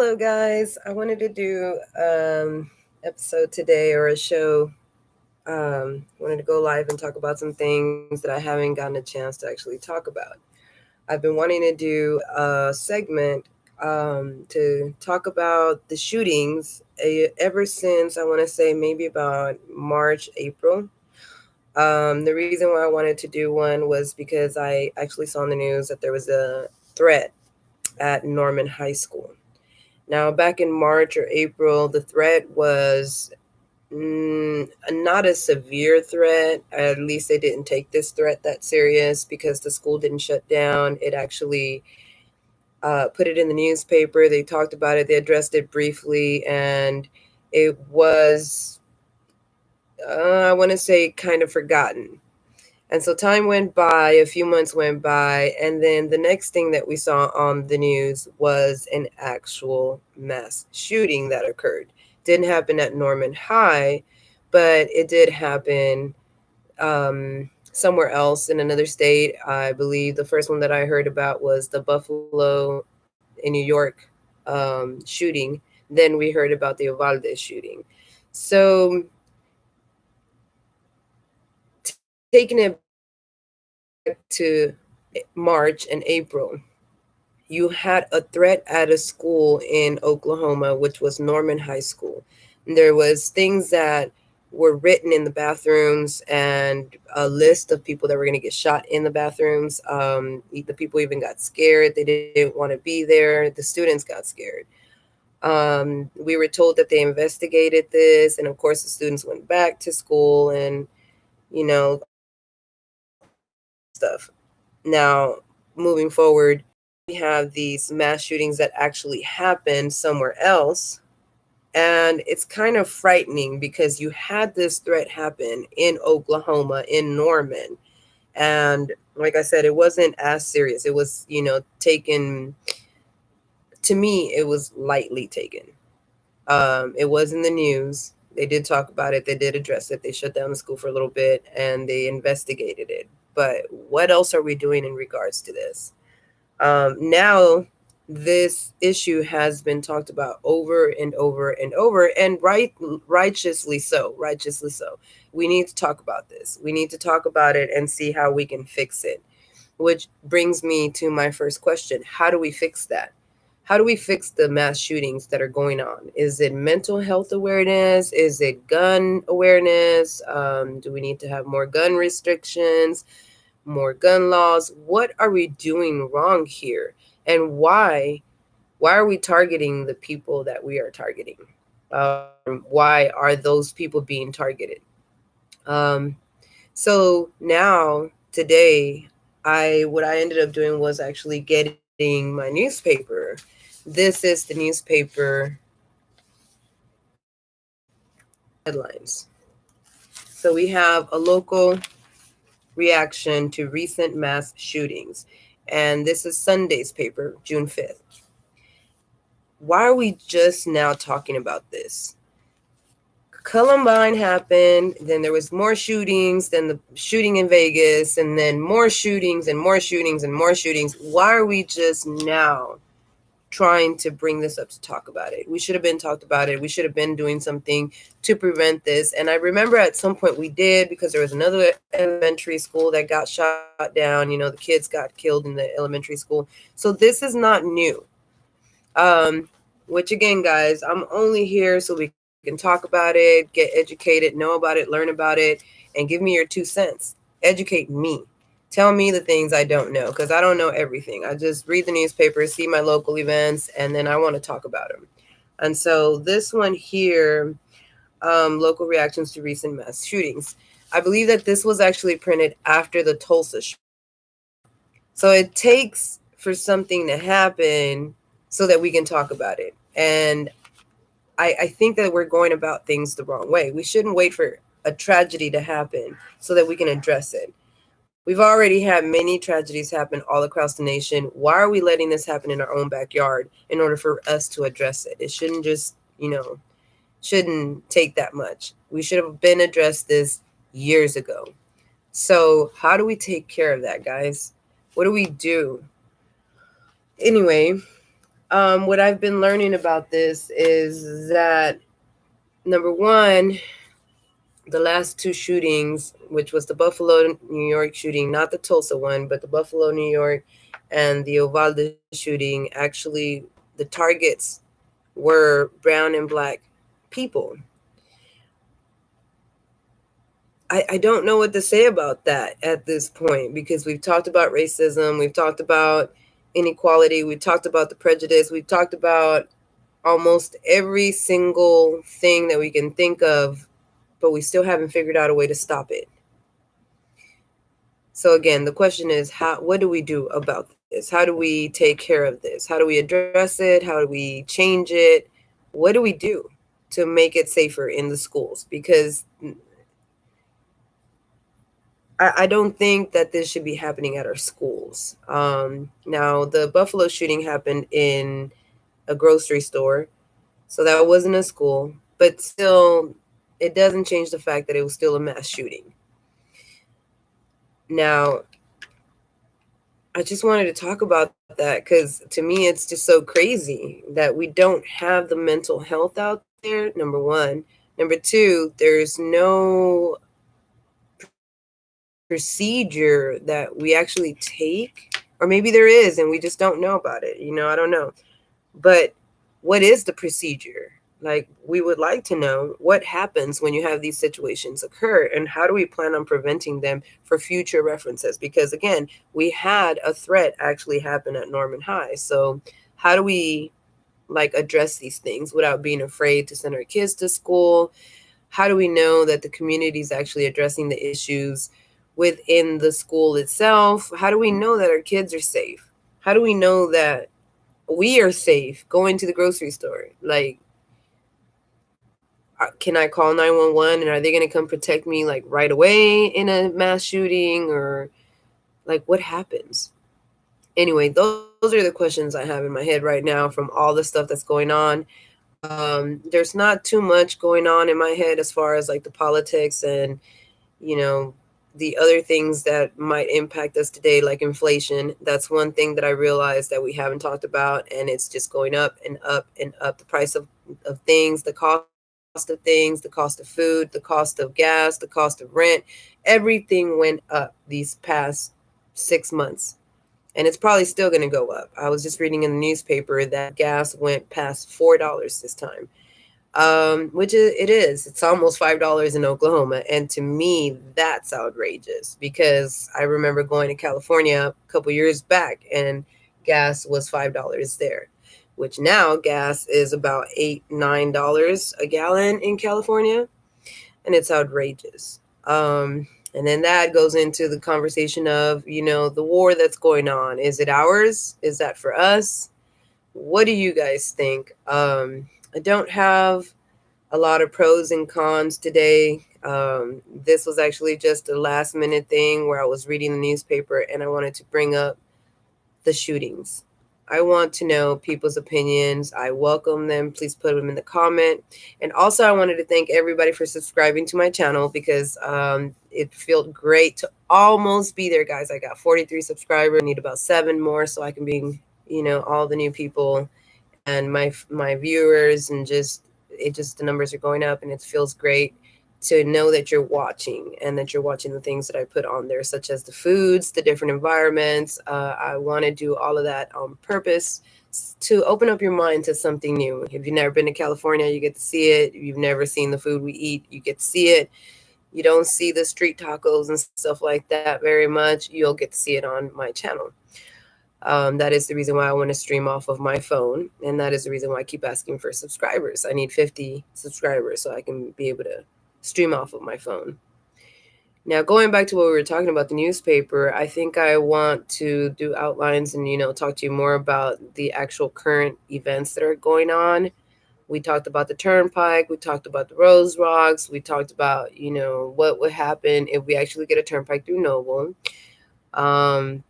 Hello, guys. I wanted to do episode today or a show. Wanted to go live and talk about some things that I haven't gotten a chance to actually talk about. I've been wanting to do a segment to talk about the shootings ever since I want to say maybe about March, April. The reason why I wanted to do one was because I actually saw in the news that there was a threat at Norman High School. Now, back in March or April, the threat was not a severe threat. At least they didn't take this threat that serious because the school didn't shut down. It actually put it in the newspaper. They talked about it, they addressed it briefly, and it was, I want to say, kind of forgotten. And so time went by, a few months went by, and then the next thing that we saw on the news was an actual mass shooting that occurred. Didn't happen at Norman High, but it did happen somewhere else in another state. I believe the first one that I heard about was the Buffalo in New York shooting. Then we heard about the Uvalde shooting. So taking it back to March and April, you had a threat at a school in Oklahoma, which was Norman High School. There was things that were written in the bathrooms and a list of people that were going to get shot in the bathrooms. The people even got scared. They didn't want to be there. The students got scared. We were told that they investigated this, and of course, the students went back to school and all that stuff. Now, moving forward, we have these mass shootings that actually happened somewhere else. And it's kind of frightening because you had this threat happen in Oklahoma, in Norman. And like I said, it wasn't as serious. It was, taken, to me, it was lightly taken. It was in the news. They did talk about it. They did address it. They shut down the school for a little bit and they investigated it. But what else are we doing in regards to this? Now, this issue has been talked about over and over and over, and righteously so. Righteously so. We need to talk about this. We need to talk about it and see how we can fix it. Which brings me to my first question: how do we fix that? How do we fix the mass shootings that are going on? Is it mental health awareness? Is it gun awareness? Do we need to have more gun restrictions? More gun laws? What are we doing wrong here? And why are we targeting the people that we are targeting? Why are those people being targeted? Um, so now today, I what I ended up doing was actually getting my newspaper. This is the newspaper headlines. So we have a local reaction to recent mass shootings. And this is Sunday's paper, June 5th. Why are we just now talking about this? Columbine happened, then there was more shootings, then the shooting in Vegas, and then more shootings and more shootings and more shootings. Why are we just now trying to bring this up to talk about it? We should have been talked about it. We should have been doing something to prevent this. And I remember at some point we did, because there was another elementary school that got shot down. The kids got killed in the elementary school. So this is not new. Um, which again, guys, I'm only here so we can talk about it, get educated, know about it, learn about it, and give me your 2 cents. Educate me. Tell me the things I don't know, because I don't know everything. I just read the newspaper, see my local events, and then I want to talk about them. And so this one here, local reactions to recent mass shootings. I believe that this was actually printed after the Tulsa shooting. So it takes for something to happen so that we can talk about it. And I think that we're going about things the wrong way. We shouldn't wait for a tragedy to happen so that we can address it. We've already had many tragedies happen all across the nation. Why are we letting this happen in our own backyard in order for us to address it? It shouldn't just, shouldn't take that much. We should have been addressed this years ago. So how do we take care of that, guys? What do we do? Anyway, What I've been learning about this is that, number one, the last two shootings, which was the Buffalo, New York shooting, not the Tulsa one, but the Buffalo, New York, and the Uvalde shooting, actually, the targets were brown and black people. I don't know what to say about that at this point, because we've talked about racism, we've talked about inequality, we've talked about the prejudice, we've talked about almost every single thing that we can think of, but we still haven't figured out a way to stop it. So again, the question is, what do we do about this? How do we take care of this? How do we address it? How do we change it? What do we do to make it safer in the schools? Because I don't think that this should be happening at our schools. Now, the Buffalo shooting happened in a grocery store, so that wasn't a school, but still, it doesn't change the fact that it was still a mass shooting. Now, I just wanted to talk about that because to me, it's just so crazy that we don't have the mental health out there, number one. Number two, there's no procedure that we actually take, or maybe there is and we just don't know about it. I don't know. But what is the procedure? Like, we would like to know what happens when you have these situations occur, and how do we plan on preventing them for future references? Because again, we had a threat actually happen at Norman High. So how do we address these things without being afraid to send our kids to school? How do we know that the community is actually addressing the issues within the school itself? How do we know that our kids are safe? How do we know that we are safe going to the grocery store? Like, can I call 911 and are they going to come protect me like right away in a mass shooting, or like what happens? Anyway, those are the questions I have in my head right now from all the stuff that's going on. There's not too much going on in my head as far as like the politics and, you know, the other things that might impact us today, like inflation. That's one thing that I realized that we haven't talked about, and it's just going up and up and up. The price of things, the cost of things, the cost of food, the cost of gas, the cost of rent, everything went up these past 6 months. And it's probably still going to go up. I was just reading in the newspaper that gas went past $4 this time, which it is. It's almost $5 in Oklahoma, and to me, that's outrageous because I remember going to California a couple years back, and gas was $5 there, which now gas is about $8-9 a gallon in California, and it's outrageous. And then that goes into the conversation of, the war that's going on. Is it ours? Is that for us? What do you guys think? I don't have a lot of pros and cons today. This was actually just a last minute thing where I was reading the newspaper and I wanted to bring up the shootings. I want to know people's opinions. I welcome them. Please put them in the comment. And also, I wanted to thank everybody for subscribing to my channel because it felt great to almost be there, guys. I got 43 subscribers. I need about 7 more so I can be, all the new people and my viewers, and the numbers are going up, and it feels great to know that you're watching and that you're watching the things that I put on there, such as the foods, the different environments. I want to do all of that on purpose to open up your mind to something new. If you've never been to California, you get to see it. If you've never seen the food we eat, you get to see it. You don't see the street tacos and stuff like that very much. You'll get to see it on my channel. That is the reason why I want to stream off of my phone. And that is the reason why I keep asking for subscribers. I need 50 subscribers so I can be able to stream off of my phone. Now, going back to what we were talking about, the newspaper, I think I want to do outlines and, talk to you more about the actual current events that are going on. We talked about the turnpike. We talked about the Rose Rocks. We talked about, what would happen if we actually get a turnpike through Noble. I'm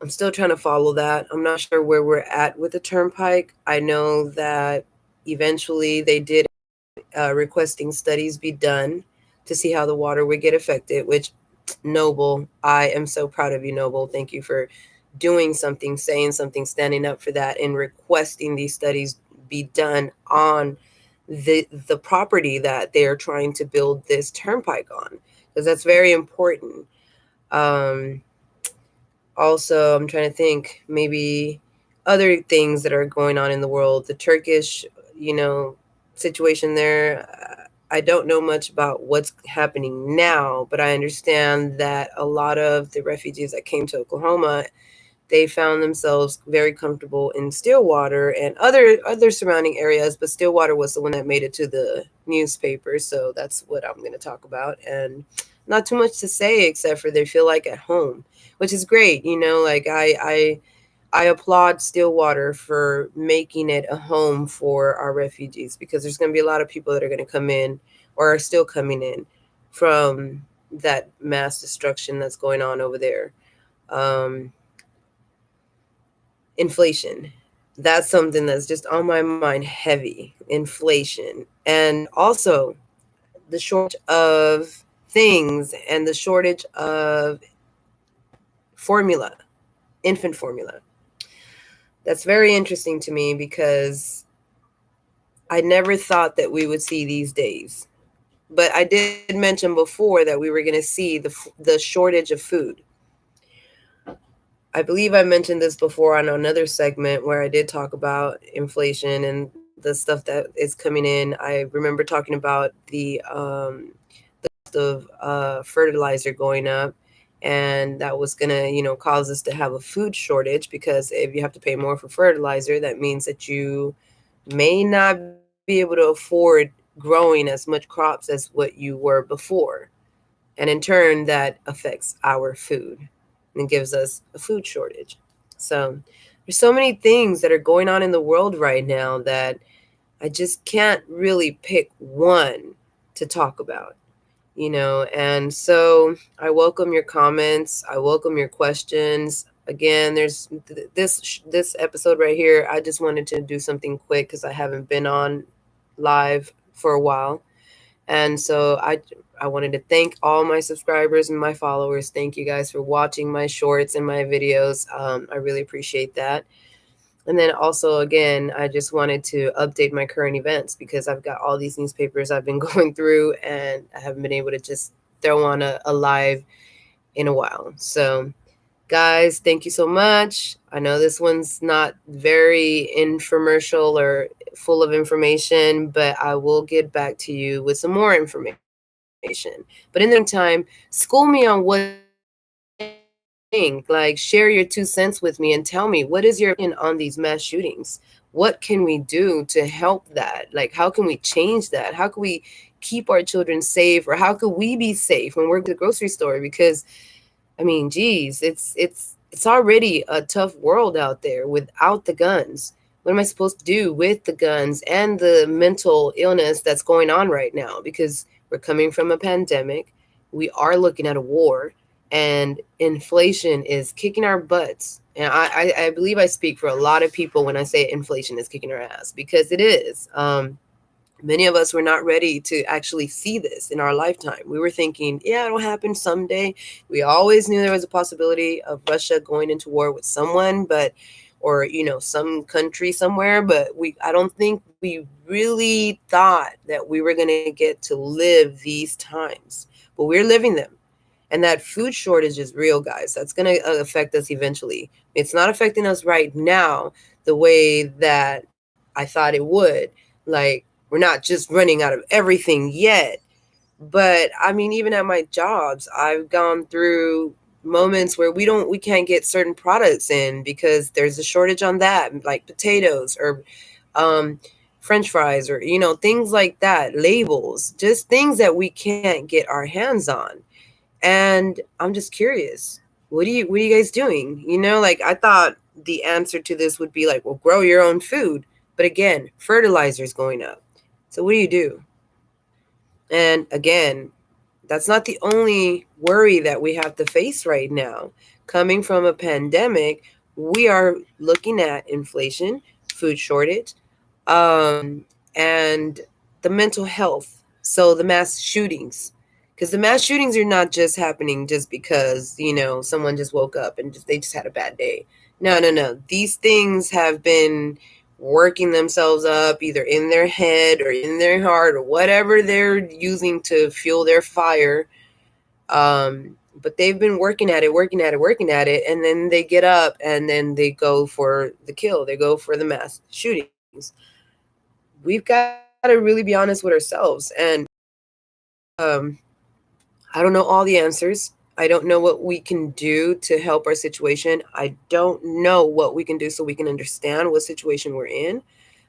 still trying to follow that. I'm not sure where we're at with the turnpike. I know that eventually they did requesting studies be done to see how the water would get affected, which Noble, I am so proud of you, Noble. Thank you for doing something, saying something, standing up for that, and requesting these studies be done on the property that they're trying to build this turnpike on, because that's very important. Um, Also, I'm trying to think maybe other things that are going on in the world. The Turkish, situation there. I don't know much about what's happening now, but I understand that a lot of the refugees that came to Oklahoma, they found themselves very comfortable in Stillwater and other surrounding areas, but Stillwater was the one that made it to the newspaper, so that's what I'm going to talk about. And not too much to say except for they feel like at home, which is great. Like I applaud Stillwater for making it a home for our refugees, because there's going to be a lot of people that are going to come in or are still coming in from that mass destruction that's going on over there. Um, Inflation. That's something that's just on my mind heavy. Inflation. And also the shortage of things and the shortage of formula, infant formula. That's very interesting to me because I never thought that we would see these days. But I did mention before that we were going to see the shortage of food. I believe I mentioned this before on another segment where I did talk about inflation and the stuff that is coming in. I remember talking about the cost of fertilizer going up, and that was gonna, cause us to have a food shortage, because if you have to pay more for fertilizer, that means that you may not be able to afford growing as much crops as what you were before. And in turn, that affects our food and gives us a food shortage. So there's so many things that are going on in the world right now that I just can't really pick one to talk about, And so I welcome your comments. I welcome your questions. Again, there's this episode right here. I just wanted to do something quick because I haven't been on live for a while. And so I wanted to thank all my subscribers and my followers. Thank you guys for watching my shorts and my videos. I really appreciate that. And then also, again, I just wanted to update my current events because I've got all these newspapers I've been going through and I haven't been able to just throw on a live in a while. So, guys, thank you so much. I know this one's not very infomercial or full of information, but I will get back to you with some more information. But in the meantime, school me on what you think. Like, share your 2 cents with me and tell me, what is your opinion on these mass shootings? What can we do to help that? Like, how can we change that? How can we keep our children safe, or how could we be safe when we're at the grocery store? Because I mean, geez, it's already a tough world out there without the guns. What am I supposed to do with the guns and the mental illness that's going on right now? Because we're coming from a pandemic, we are looking at a war, and inflation is kicking our butts. And I believe I speak for a lot of people when I say inflation is kicking our ass, because it is. Many of us were not ready to actually see this in our lifetime. We were thinking, yeah, it'll happen someday. We always knew there was a possibility of Russia going into war with someone, or some country somewhere, but I don't think we really thought that we were going to get to live these times. But we're living them. And that food shortage is real, guys. That's going to affect us eventually. It's not affecting us right now the way that I thought it would. Like, we're not just running out of everything yet. But I mean, even at my jobs, I've gone through moments where we can't get certain products in because there's a shortage on that, like potatoes or French fries, or things like that, labels, just things that we can't get our hands on. And I'm just curious, what are you guys doing? Like, I thought the answer to this would be like, well, grow your own food. But again, fertilizer is going up. So what do you do? And again, that's not the only worry that we have to face right now. Coming from a pandemic, we are looking at inflation, food shortage, and the mental health. So the mass shootings. Because the mass shootings are not just happening just because, someone just woke up and they just had a bad day. No, no, no. These things have been working themselves up either in their head or in their heart or whatever they're using to fuel their fire. But they've been working at it, working at it, working at it, and then they get up and then they go for the kill. They go for the mass shootings. We've got to really be honest with ourselves. And um, I don't know all the answers. I don't know what we can do to help our situation. I don't know what we can do so we can understand what situation we're in.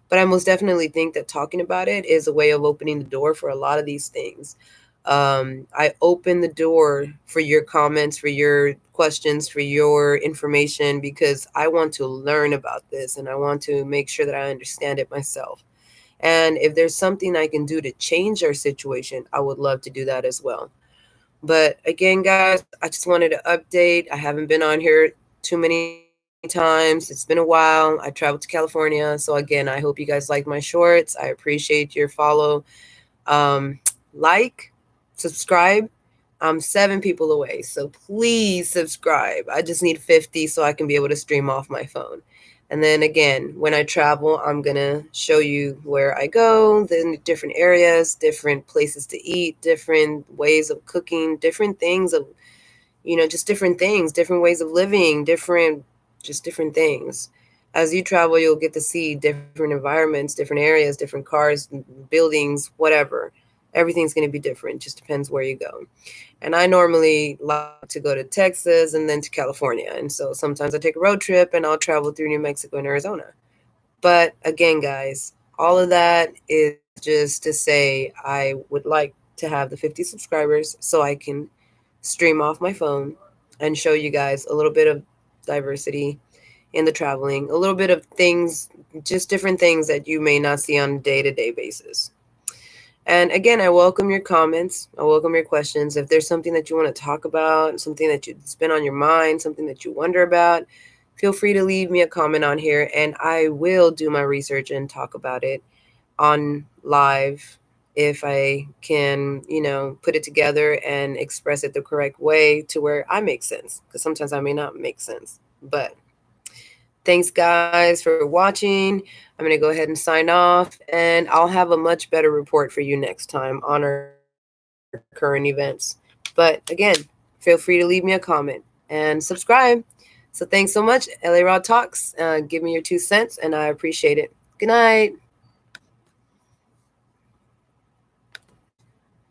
But I most definitely think that talking about it is a way of opening the door for a lot of these things. I open the door for your comments, for your questions, for your information, because I want to learn about this and I want to make sure that I understand it myself. And if there's something I can do to change our situation, I would love to do that as well. But again, guys, I just wanted to update. I haven't been on here too many times. It's been a while. I traveled to California. So again, I hope you guys like my shorts. I appreciate your follow. Like, subscribe. I'm 7 people away. So please subscribe. I just need 50 so I can be able to stream off my phone. And then again, when I travel, I'm going to show you where I go, the different areas, different places to eat, different ways of cooking, different things of, just different things, different ways of living, just different things. As you travel, you'll get to see different environments, different areas, different cars, buildings, whatever. Everything's going to be different. Just depends where you go. And I normally like to go to Texas and then to California. And so sometimes I take a road trip and I'll travel through New Mexico and Arizona. But again, guys, all of that is just to say I would like to have the 50 subscribers so I can stream off my phone and show you guys a little bit of diversity in the traveling, a little bit of things, just different things that you may not see on a day-to-day basis. And again, I welcome your comments. I welcome your questions. If there's something that you want to talk about, something that's been on your mind, something that you wonder about, feel free to leave me a comment on here and I will do my research and talk about it on live if I can, put it together and express it the correct way to where I make sense. Because sometimes I may not make sense. But thanks, guys, for watching. I'm going to go ahead and sign off, and I'll have a much better report for you next time on our current events. But again, feel free to leave me a comment and subscribe. So thanks so much, LA Raw Talks. Give me your 2 cents, and I appreciate it. Good night.